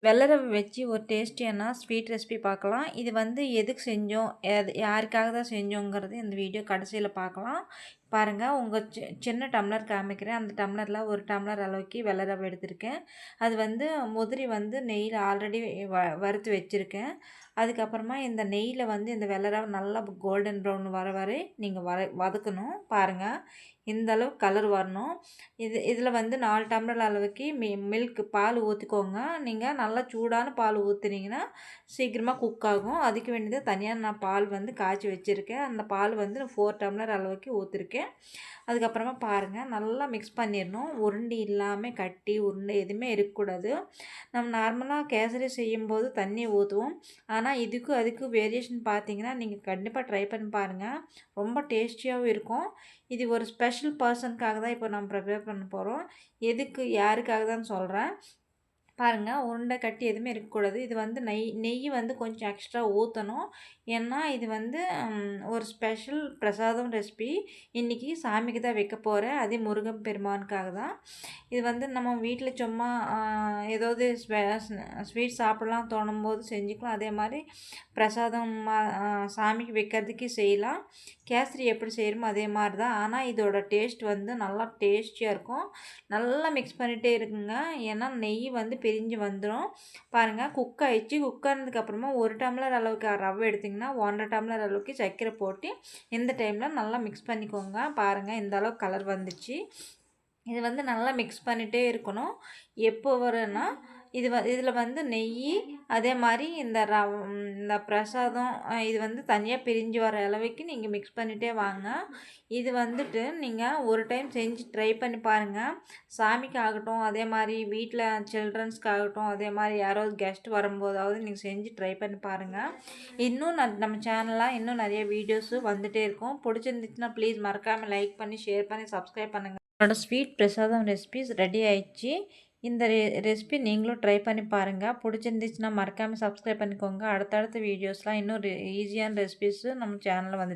வெள்ளை ரவை வச்சு ஒரு டேஸ்டியான ஸ்வீட் ரெசிபி பார்க்கலாம். இது வந்து எதுக்கு செஞ்சோம், யாருக்காக தான் செஞ்சோங்கிறது இந்த வீடியோ கடைசியில் பார்க்கலாம். பாருங்கள், உங்கள் சின்ன டம்ளர் காமிக்கிறேன். அந்த டம்ளரில் ஒரு டம்ளர் அளவுக்கு வெள்ளை ரவை எடுத்திருக்கேன். அது வந்து முதிரி வந்து நெய்யில் ஆல்ரெடி வறுத்து வச்சுருக்கேன். அதுக்கப்புறமா இந்த நெய்யில் வந்து இந்த வெள்ளை ரவை நல்லா கோல்டன் ப்ரௌன் வர வரை நீங்கள் வதக்கணும். பாருங்கள், இந்த அளவு கலர் வரணும். இதில் வந்து 4 டம்ளர் அளவுக்கு மில்க் பால் ஊற்றிக்கோங்க. நீங்கள் நல்லா சூடான பால் ஊற்றுனீங்கன்னா சீக்கிரமாக குக் ஆகும். அதுக்கு வேண்டியது தனியாக நான் பால் வந்து காய்ச்சி வச்சுருக்கேன். அந்த பால் வந்து 4 டம்ளர் அளவுக்கு ஊற்றிருக்கேன். அதுக்கப்புறமா பாருங்கள், நல்லா மிக்ஸ் பண்ணிடணும். உருண்டை இல்லாமல் கட்டி உருண்டை எதுவுமே இருக்கக்கூடாது. நம்ம நார்மலாக கேசரி செய்யும்போது தண்ணி ஊற்றுவோம். ஆனால் இதுக்கும் அதுக்கும் வேரியேஷன் பார்த்தீங்கன்னா நீங்கள் கண்டிப்பாக ட்ரை பண்ணி பாருங்கள். ரொம்ப டேஸ்டியாகவும் இருக்கும். இது ஒரு ஸ்பெஷல் பர்சனுக்காக தான் இப்போ நம்ம ப்ரிப்பேர் பண்ண போகிறோம். எதுக்கு யாருக்காக தான் சொல்கிறேன். பாருங்கள், உருண்டை கட்டி எதுவுமே இருக்கக்கூடாது. இது வந்து நெய் வந்து கொஞ்சம் எக்ஸ்ட்ரா ஊற்றணும். ஏன்னா இது வந்து ஒரு ஸ்பெஷல் பிரசாதம் ரெசிபி. இன்றைக்கி சாமிக்கு தான் வைக்க போகிறேன். அதே முருகன் பெருமானுக்காக தான். இது வந்து நம்ம வீட்டில் சும்மா ஏதாவது ஸ்வீட் சாப்பிட்லாம் தோணும் போது செஞ்சுக்கலாம். அதே மாதிரி பிரசாதம் சாமிக்கு வைக்கிறதுக்கு செய்யலாம். கேசரி எப்படி செய்கிறோமோ அதே மாதிரி தான். ஆனால் இதோட டேஸ்ட் வந்து நல்லா டேஸ்டியாக இருக்கும். நல்லா மிக்ஸ் பண்ணிகிட்டே இருக்குங்க. ஏன்னா நெய் வந்து பிரிஞ்சு வந்துடும். பாருங்கள், குக் ஆகிடுச்சு. குக் ஆனதுக்கப்புறமா 1 டம்ளர் அளவுக்கு ரவை எடுத்திங்கன்னா 1.5 டம்ளர் அளவுக்கு சர்க்கரை போட்டு இந்த டைமில் நல்லா மிக்ஸ் பண்ணிக்கோங்க. பாருங்கள், இந்த அளவுக்கு கலர் வந்துச்சு. இது வந்து நல்லா மிக்ஸ் பண்ணிகிட்டே இருக்கணும். எப்போ வரும்னா இதில் வந்து நெய், அதே மாதிரி இந்த பிரசாதம் இது வந்து தனியாக பிரிஞ்சு வர அளவுக்கு நீங்கள் மிக்ஸ் பண்ணிகிட்டே வாங்க. இது வந்துட்டு நீங்கள் ஒரு டைம் செஞ்சு ட்ரை பண்ணி பாருங்கள். சாமிக்காகட்டும், அதே மாதிரி வீட்டில் சில்ட்ரன்ஸ்க்காகட்டும், அதே மாதிரி யாராவது கெஸ்ட் வரும்போதாவது நீங்கள் செஞ்சு ட்ரை பண்ணி பாருங்கள். இன்னும் நம்ம சேனலில் இன்னும் நிறைய வீடியோஸு வந்துகிட்டே இருக்கும். பிடிச்சிருந்துச்சுன்னா ப்ளீஸ் மறக்காமல் லைக் பண்ணி, ஷேர் பண்ணி, சப்ஸ்கிரைப் பண்ணுங்கள். என்னோட ஸ்வீட் பிரசாதம் ரெசிபிஸ் ரெடி ஆயிடுச்சு. இந்த ரெசிபி நீங்களும் ட்ரை பண்ணி பாருங்கள். பிடிச்சிருந்துச்சுன்னா மறக்காமல் சப்ஸ்கிரைப் பண்ணிக்கோங்க. அடுத்தடுத்த வீடியோஸ்லாம் இன்னும் ஈஸியான ரெசிபிஸு நம்ம சேனலில் வந்து